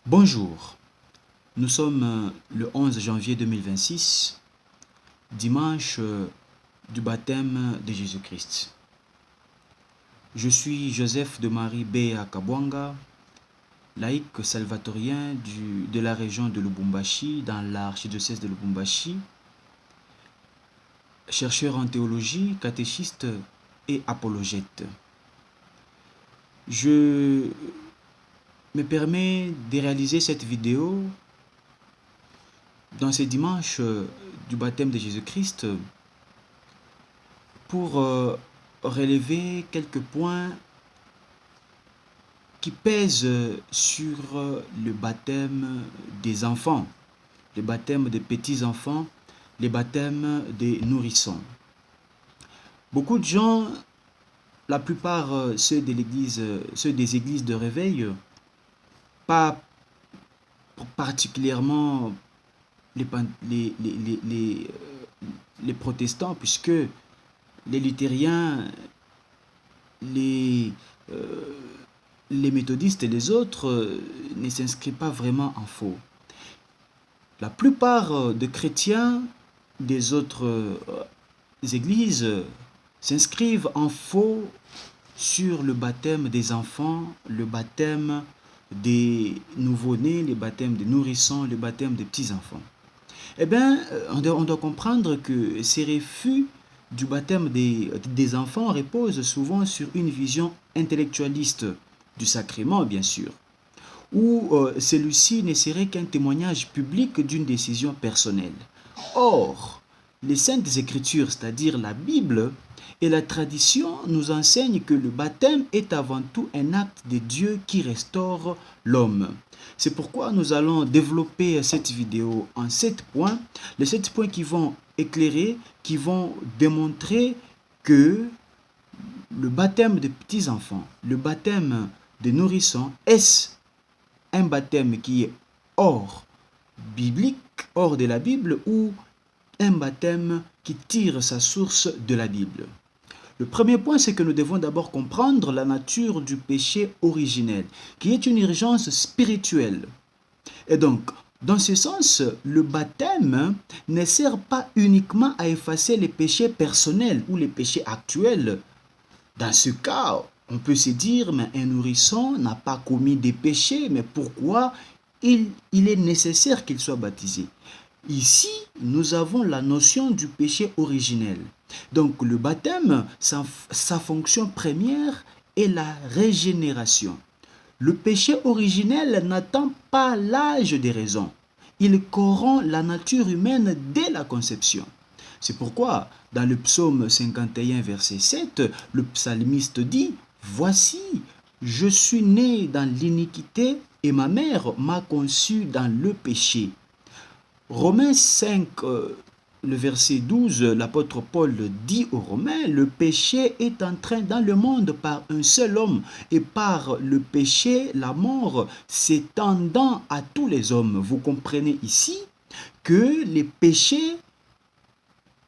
Bonjour, nous sommes le 11 janvier 2026, dimanche du baptême de Jésus-Christ. Je suis Joseph de Marie Béa Kabwanga, laïc salvatorien de la région de Lubumbashi, dans l'archidiocèse de Lubumbashi, chercheur en théologie, catéchiste et apologète. Je me permets de réaliser cette vidéo dans ce dimanche du baptême de Jésus-Christ pour relever quelques points qui pèsent sur le baptême des enfants, le baptême des petits-enfants, le baptême des nourrissons. Beaucoup de gens, la plupart ceux des églises de réveil, pas particulièrement les protestants, puisque les luthériens, les méthodistes et les autres ne s'inscrivent pas vraiment en faux. La plupart des chrétiens des autres églises s'inscrivent en faux sur le baptême des enfants, le baptême des nouveau-nés, le baptême des nourrissons, le baptême des petits-enfants. Eh bien, on doit comprendre que ces refus du baptême des enfants reposent souvent sur une vision intellectualiste du sacrement, bien sûr, où celui-ci ne serait qu'un témoignage public d'une décision personnelle. Or, les Saintes Écritures, c'est-à-dire la Bible et la tradition, nous enseignent que le baptême est avant tout un acte de Dieu qui restaure l'homme. C'est pourquoi nous allons développer cette vidéo en 7 points, les 7 points qui vont éclairer, qui vont démontrer que le baptême des petits-enfants, le baptême des nourrissons, est-ce un baptême qui est hors biblique, hors de la Bible, ou un baptême qui tire sa source de la Bible. Le premier point, c'est que nous devons d'abord comprendre la nature du péché originel, qui est une urgence spirituelle. Et donc, dans ce sens, le baptême ne sert pas uniquement à effacer les péchés personnels ou les péchés actuels. Dans ce cas, on peut se dire, mais un nourrisson n'a pas commis des péchés, mais pourquoi il est nécessaire qu'il soit baptisé? Ici, nous avons la notion du péché originel. Donc le baptême, sa fonction première est la régénération. Le péché originel n'attend pas l'âge des raisons. Il corrompt la nature humaine dès la conception. C'est pourquoi, dans le psaume 51, verset 7, le psalmiste dit « Voici, je suis né dans l'iniquité et ma mère m'a conçu dans le péché. » Romains 5, le verset 12, l'apôtre Paul dit aux Romains, le péché est entré dans le monde par un seul homme et par le péché, la mort s'étendant à tous les hommes. Vous comprenez ici que les péchés,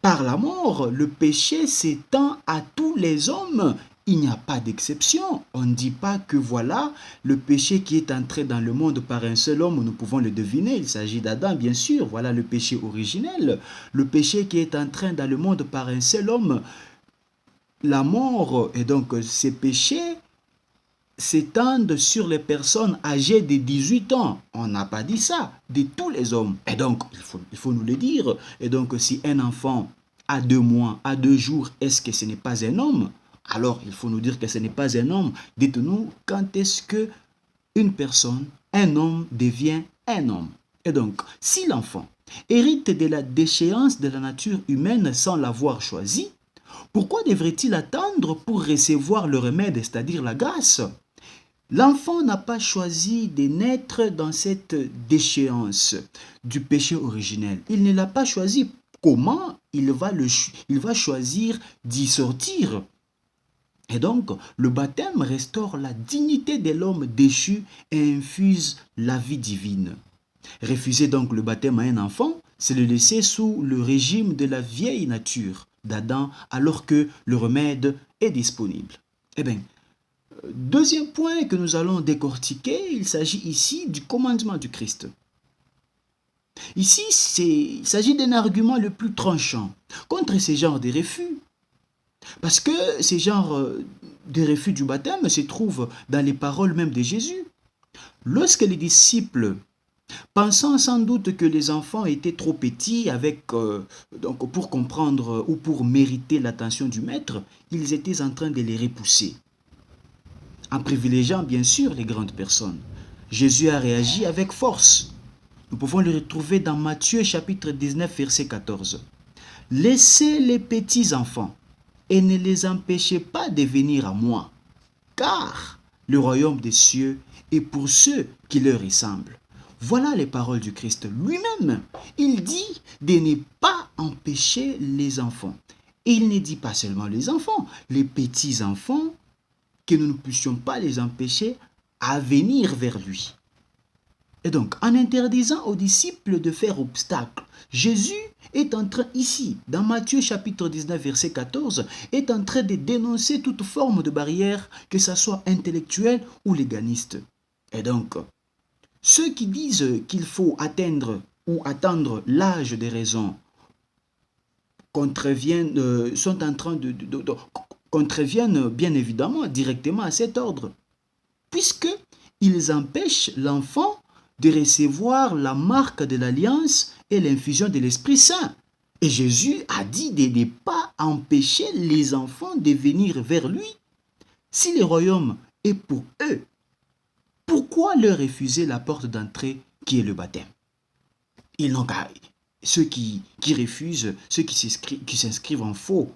par la mort, le péché s'étend à tous les hommes. Il n'y a pas d'exception. On ne dit pas que voilà, le péché qui est entré dans le monde par un seul homme, nous pouvons le deviner. Il s'agit d'Adam, bien sûr. Voilà le péché originel. Le péché qui est entré dans le monde par un seul homme, la mort, et donc ces péchés s'étendent sur les personnes âgées de 18 ans. On n'a pas dit ça, de tous les hommes. Et donc, il faut nous le dire. Et donc, si un enfant a 2 mois, a 2 jours, est-ce que ce n'est pas un homme? Alors, il faut nous dire que ce n'est pas un homme. Dites-nous, quand est-ce que une personne, un homme, devient un homme? Et donc, si l'enfant hérite de la déchéance de la nature humaine sans l'avoir choisi, pourquoi devrait-il attendre pour recevoir le remède, c'est-à-dire la grâce? L'enfant n'a pas choisi de naître dans cette déchéance du péché originel. Il ne l'a pas choisi. Comment il va choisir d'y sortir? Et donc, le baptême restaure la dignité de l'homme déchu et infuse la vie divine. Refuser donc le baptême à un enfant, c'est le laisser sous le régime de la vieille nature d'Adam alors que le remède est disponible. Eh bien, Deuxième point que nous allons décortiquer, il s'agit ici du commandement du Christ. Ici, il s'agit d'un argument le plus tranchant contre ces genres de refus. Parce que ces genres de refus du baptême se trouvent dans les paroles même de Jésus. Lorsque les disciples, pensant sans doute que les enfants étaient trop petits donc pour comprendre ou pour mériter l'attention du maître, ils étaient en train de les repousser, en privilégiant bien sûr les grandes personnes. Jésus a réagi avec force. Nous pouvons le retrouver dans Matthieu chapitre 19, verset 14. Laissez les petits enfants et ne les empêchez pas de venir à moi, car le royaume des cieux est pour ceux qui leur ressemblent. Voilà les paroles du Christ lui-même. Il dit de ne pas empêcher les enfants. Et il ne dit pas seulement les enfants, les petits enfants, que nous ne puissions pas les empêcher à venir vers lui. Et donc, en interdisant aux disciples de faire obstacle, Jésus est en train ici, dans Matthieu chapitre 19, verset 14, est en train de dénoncer toute forme de barrière, que ce soit intellectuelle ou légaliste. Et donc, ceux qui disent qu'il faut atteindre ou attendre l'âge des raisons sont en train contreviennent bien évidemment directement à cet ordre, puisqu'ils empêchent l'enfant de recevoir la marque de l'alliance et l'infusion de l'Esprit Saint. Et Jésus a dit de ne pas empêcher les enfants de venir vers lui. Si le royaume est pour eux, pourquoi leur refuser la porte d'entrée qui est le baptême? Ils n'ont qu'à, ceux qui refusent, ceux qui s'inscrivent en faux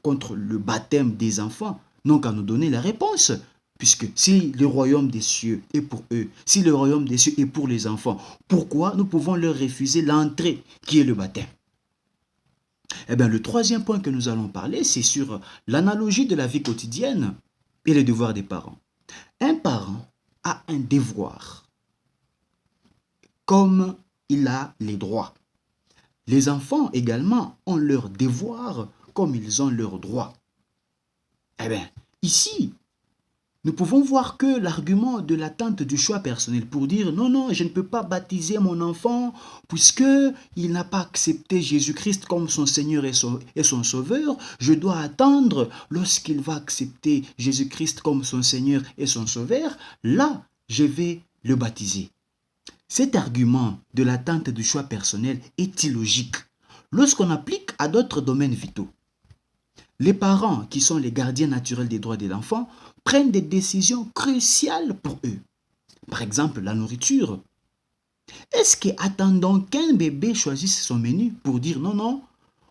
contre le baptême des enfants, n'ont qu'à nous donner la réponse. Puisque si le royaume des cieux est pour eux, si le royaume des cieux est pour les enfants, pourquoi nous pouvons leur refuser l'entrée qui est le baptême? Eh bien, le troisième point que nous allons parler, c'est sur l'analogie de la vie quotidienne et les devoirs des parents. Un parent a un devoir, comme il a les droits. Les enfants également ont leurs devoirs, comme ils ont leurs droits. Eh bien, ici, nous pouvons voir que l'argument de l'attente du choix personnel pour dire non, non, je ne peux pas baptiser mon enfant puisqu'il n'a pas accepté Jésus-Christ comme son Seigneur et son Sauveur, je dois attendre lorsqu'il va accepter Jésus-Christ comme son Seigneur et son Sauveur, là, je vais le baptiser. Cet argument de l'attente du choix personnel est illogique lorsqu'on applique à d'autres domaines vitaux. Les parents, qui sont les gardiens naturels des droits de l'enfant, prennent des décisions cruciales pour eux. Par exemple, la nourriture. Est-ce qu'attendons qu'un bébé choisisse son menu pour dire non, non,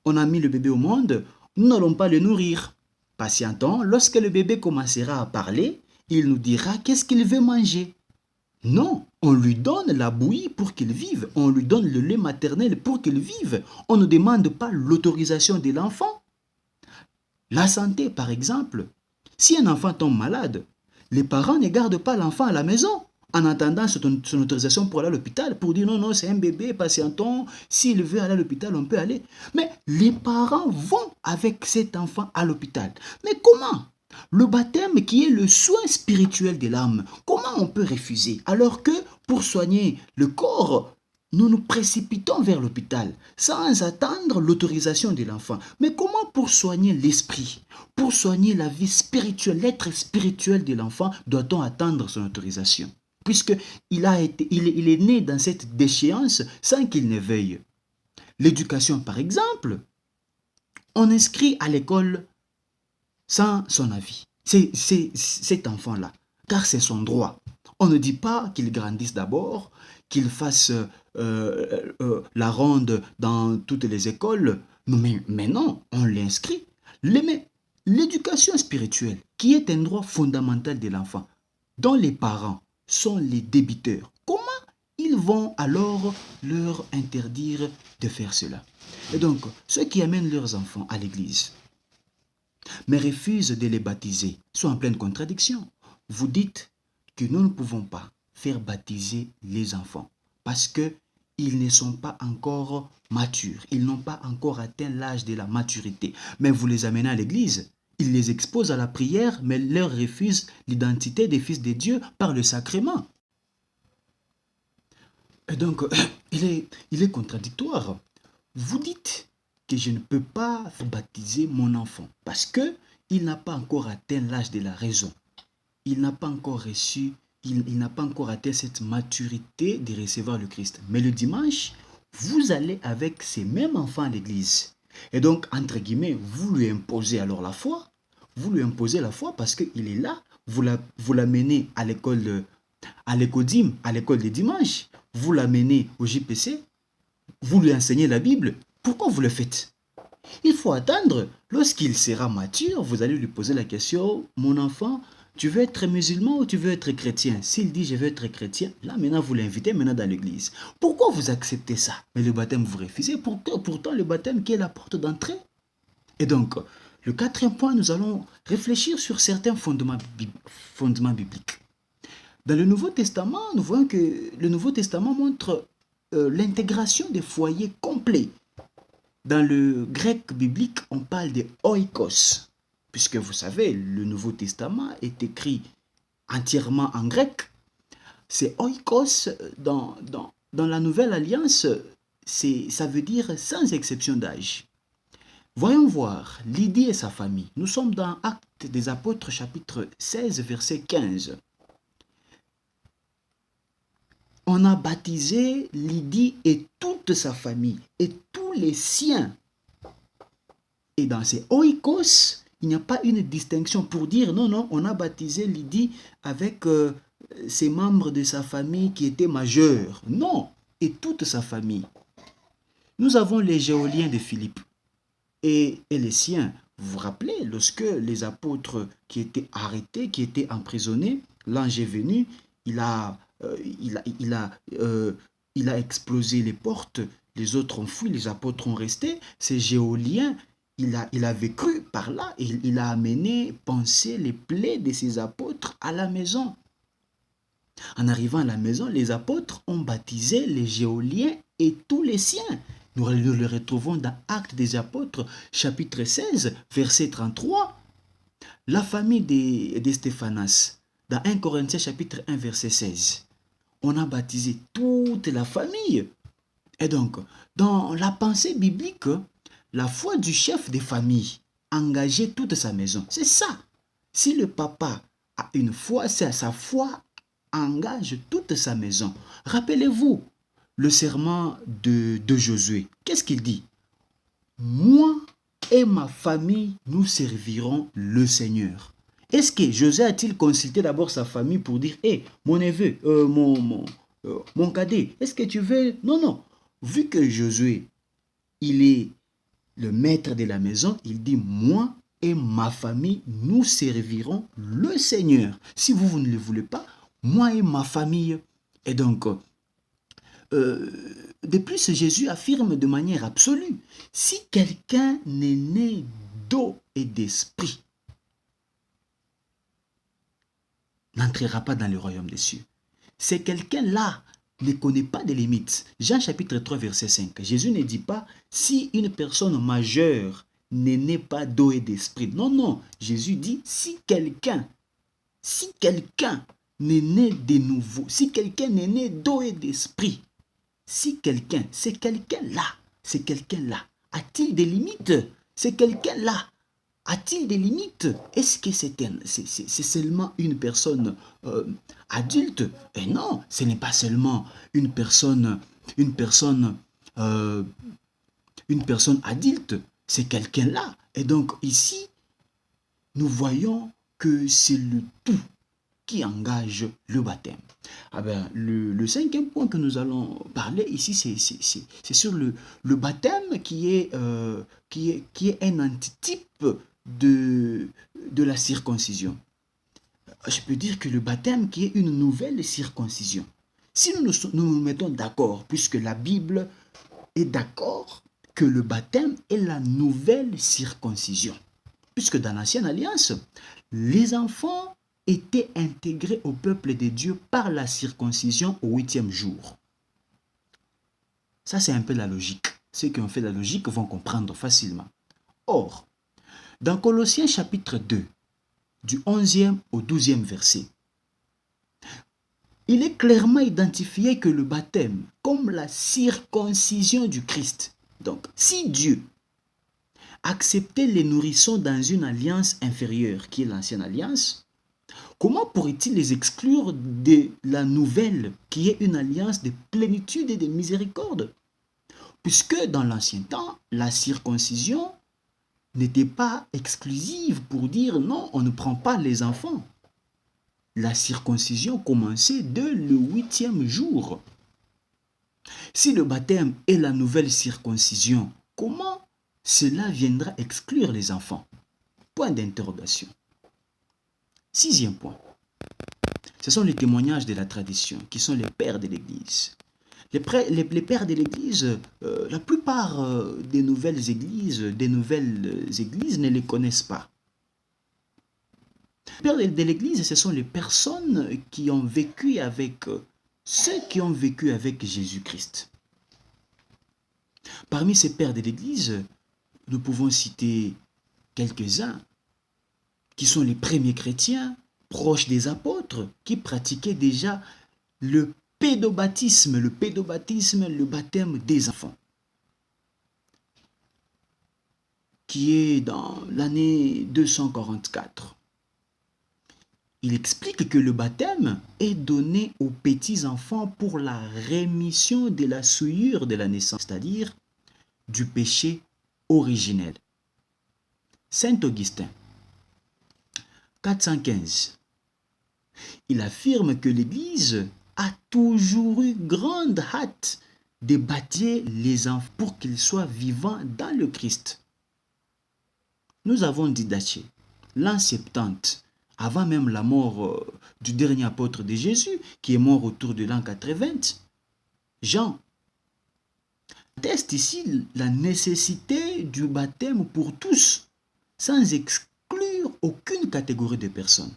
on a mis le bébé au monde, nous n'allons pas le nourrir? Patientons, lorsque le bébé commencera à parler, il nous dira qu'est-ce qu'il veut manger. Non, on lui donne la bouillie pour qu'il vive, on lui donne le lait maternel pour qu'il vive. On ne demande pas l'autorisation de l'enfant. La santé, par exemple. Si un enfant tombe malade, les parents ne gardent pas l'enfant à la maison en attendant son autorisation pour aller à l'hôpital, pour dire non, non, c'est un bébé, patientons, s'il veut aller à l'hôpital, on peut aller. Mais les parents vont avec cet enfant à l'hôpital. Mais comment? Le baptême qui est le soin spirituel de l'âme, comment on peut refuser? Alors que pour soigner le corps, nous nous précipitons vers l'hôpital sans attendre l'autorisation de l'enfant. Mais comment pour soigner l'esprit, pour soigner la vie spirituelle, l'être spirituel de l'enfant, doit-on attendre son autorisation? Puisqu'il est né dans cette déchéance sans qu'il ne veuille. L'éducation, par exemple, on inscrit à l'école sans son avis. C'est cet enfant-là, car c'est son droit. On ne dit pas qu'il grandisse d'abord, qu'il fasse la ronde dans toutes les écoles. Mais non, on l'inscrit. L'éducation spirituelle, qui est un droit fondamental de l'enfant, dont les parents sont les débiteurs, comment ils vont alors leur interdire de faire cela? Et donc, ceux qui amènent leurs enfants à l'église, mais refusent de les baptiser, sont en pleine contradiction. Vous dites que nous ne pouvons pas faire baptiser les enfants parce qu'ils ne sont pas encore matures, ils n'ont pas encore atteint l'âge de la maturité. Mais vous les amenez à l'église Il les expose à la prière, mais leur refuse l'identité des fils de Dieu par le sacrement. Et donc, il est contradictoire. Vous dites que je ne peux pas baptiser mon enfant parce que il n'a pas encore atteint l'âge de la raison. Il n'a pas encore reçu, il n'a pas encore atteint cette maturité de recevoir le Christ. Mais le dimanche, vous allez avec ces mêmes enfants à l'église. Et donc, entre guillemets, vous lui imposez alors la foi. Vous lui imposez la foi parce qu'il est là. Vous l'amenez à l'école, à l'écodim, à l'école des dimanches. Vous l'amenez au JPC. Vous lui enseignez la Bible. Pourquoi vous le faites? Il faut attendre. Lorsqu'il sera mature, vous allez lui poser la question, mon enfant, tu veux être musulman ou tu veux être chrétien? S'il dit je veux être chrétien, là maintenant vous l'invitez maintenant dans l'église. Pourquoi vous acceptez ça? Mais le baptême vous refusez. Pourtant le baptême qui est la porte d'entrée. Et donc, le quatrième point, nous allons réfléchir sur certains fondements bibliques. Dans le Nouveau Testament, nous voyons que le Nouveau Testament montre l'intégration des foyers complets. Dans le grec biblique, on parle de oikos, puisque vous savez, le Nouveau Testament est écrit entièrement en grec. C'est oikos dans la Nouvelle Alliance, ça veut dire sans exception d'âge. Voyons voir Lydie et sa famille. Nous sommes dans Actes des Apôtres, chapitre 16, verset 15. On a baptisé Lydie et toute sa famille et tous les siens. Et dans ces oikos, il n'y a pas une distinction pour dire non, on a baptisé Lydie avec ses membres de sa famille qui étaient majeurs. Non, et toute sa famille. Nous avons les géoliens de Philippe et les siens. Vous vous rappelez, lorsque les apôtres qui étaient arrêtés, qui étaient emprisonnés, l'ange est venu, il a explosé les portes, les autres ont fui, les apôtres ont resté. Ces géoliens, il avait cru par là et il a amené penser les plaies de ces apôtres à la maison. En arrivant à la maison, les apôtres ont baptisé les géoliens et tous les siens. Nous le retrouvons dans Actes des Apôtres, chapitre 16, verset 33. La famille de Stéphanas, dans 1 Corinthiens, chapitre 1, verset 16. On a baptisé toute la famille. Et donc, dans la pensée biblique, la foi du chef de famille engageait toute sa maison. C'est ça. Si le papa a une foi, c'est sa foi engage toute sa maison. Rappelez-vous le serment de Josué. Qu'est-ce qu'il dit? Moi et ma famille, nous servirons le Seigneur. Est-ce que Josué a-t-il consulté d'abord sa famille pour dire, hé, mon neveu, mon cadet, est-ce que tu veux... Non. Vu que Josué, il est le maître de la maison, il dit, moi et ma famille, nous servirons le Seigneur. Si vous ne le voulez pas, moi et ma famille. Et donc, de plus, Jésus affirme de manière absolue, si quelqu'un n'est né d'eau et d'esprit, n'entrera pas dans le royaume des cieux. C'est quelqu'un-là ne connaît pas de limites. Jean chapitre 3 verset 5. Jésus ne dit pas si une personne majeure n'est née pas d'eau et d'esprit. Non. Jésus dit si quelqu'un n'est né de nouveau, si quelqu'un n'est né d'eau et d'esprit, si quelqu'un, c'est quelqu'un-là, a-t-il des limites? C'est quelqu'un-là. A-t-il des limites? Est-ce que c'est seulement une personne adulte? Et non, ce n'est pas seulement une personne adulte, c'est quelqu'un-là. Et donc ici, nous voyons que c'est le tout qui engage le baptême. Le cinquième point que nous allons parler ici, c'est sur le baptême qui est un antitype de la circoncision. Je peux dire que le baptême qui est une nouvelle circoncision. Si nous nous mettons d'accord, puisque la Bible est d'accord que le baptême est la nouvelle circoncision. Puisque dans l'Ancienne Alliance, les enfants étaient intégrés au peuple de Dieu par la circoncision au 8e jour. Ça, c'est un peu la logique. Ceux qui ont fait la logique vont comprendre facilement. Or, Dans Colossiens chapitre 2, du 11e au 12e verset, il est clairement identifié que le baptême, comme la circoncision du Christ, donc si Dieu acceptait les nourrissons dans une alliance inférieure, qui est l'ancienne alliance, comment pourrait-il les exclure de la nouvelle, qui est une alliance de plénitude et de miséricorde? Puisque dans l'ancien temps, la circoncision n'était pas exclusive pour dire non, on ne prend pas les enfants. La circoncision commençait dès le 8e jour. Si le baptême est la nouvelle circoncision, comment cela viendra exclure les enfants? Point d'interrogation. 6e point. Ce sont les témoignages de la tradition qui sont les pères de l'Église. Les pères de l'Église, la plupart des nouvelles églises ne les connaissent pas. Les pères de l'Église, ce sont les personnes qui ont vécu avec ceux qui ont vécu avec Jésus-Christ. Parmi ces pères de l'Église, nous pouvons citer quelques-uns qui sont les premiers chrétiens, proches des apôtres, qui pratiquaient déjà le pédobaptisme, le baptême des enfants, qui est dans l'année 244. Il explique que le baptême est donné aux petits-enfants pour la rémission de la souillure de la naissance, c'est-à-dire du péché originel. Saint Augustin, 415, il affirme que l'Église a toujours eu grande hâte de baptiser les enfants pour qu'ils soient vivants dans le Christ. Nous avons dit Didaché, l'an 70, avant même la mort du dernier apôtre de Jésus, qui est mort autour de l'an 80, Jean atteste ici la nécessité du baptême pour tous, sans exclure aucune catégorie de personnes.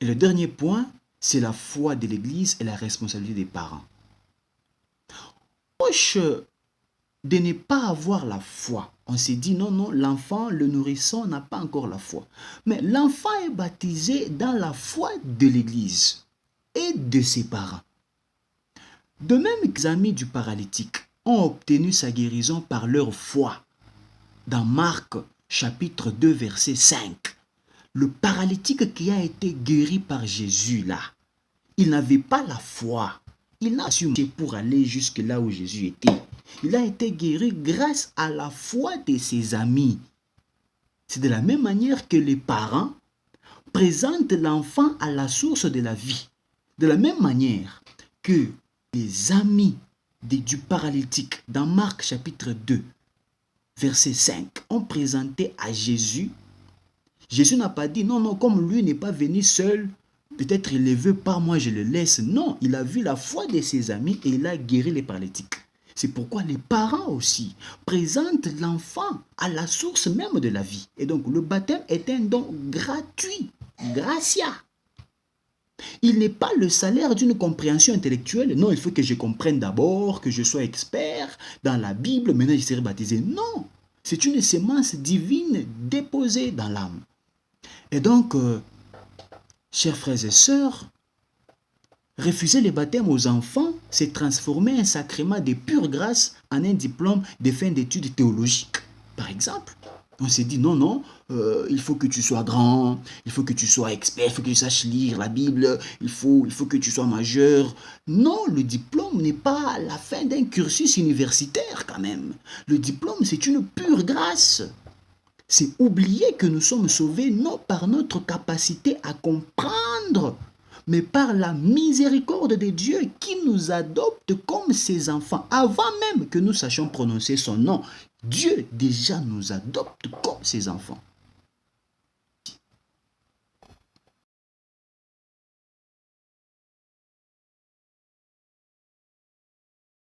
Et le dernier point, c'est la foi de l'Église et la responsabilité des parents. Proche de ne pas avoir la foi, on s'est dit non, l'enfant, le nourrisson n'a pas encore la foi. Mais l'enfant est baptisé dans la foi de l'Église et de ses parents. De même que les amis du paralytique ont obtenu sa guérison par leur foi. Dans Marc chapitre 2 verset 5, le paralytique qui a été guéri par Jésus là, il n'avait pas la foi. Il n'a pas su marcher pour aller jusque là où Jésus était. Il a été guéri grâce à la foi de ses amis. C'est de la même manière que les parents présentent l'enfant à la source de la vie. De la même manière que les amis du paralytique dans Marc chapitre 2, verset 5, ont présenté à Jésus. Jésus n'a pas dit non, comme lui n'est pas venu seul, peut-être il ne veut pas, moi je le laisse. Non, il a vu la foi de ses amis et il a guéri les paralytiques. C'est pourquoi les parents aussi présentent l'enfant à la source même de la vie. Et donc le baptême est un don gratuit, gratia. Il n'est pas le salaire d'une compréhension intellectuelle. Non, il faut que je comprenne d'abord, que je sois expert dans la Bible, maintenant je serai baptisé. Non, c'est une sémence divine déposée dans l'âme. Et donc, chers frères et sœurs, refuser le baptême aux enfants, c'est transformer un sacrement de pure grâce en un diplôme de fin d'études théologiques. Par exemple, on s'est dit non, il faut que tu sois grand, il faut que tu sois expert, il faut que tu saches lire la Bible, il faut que tu sois majeur. Non, le diplôme n'est pas la fin d'un cursus universitaire quand même. Le diplôme, c'est une pure grâce. C'est oublier que nous sommes sauvés non par notre capacité à comprendre, mais par la miséricorde de Dieu qui nous adopte comme ses enfants. Avant même que nous sachions prononcer son nom, Dieu déjà nous adopte comme ses enfants.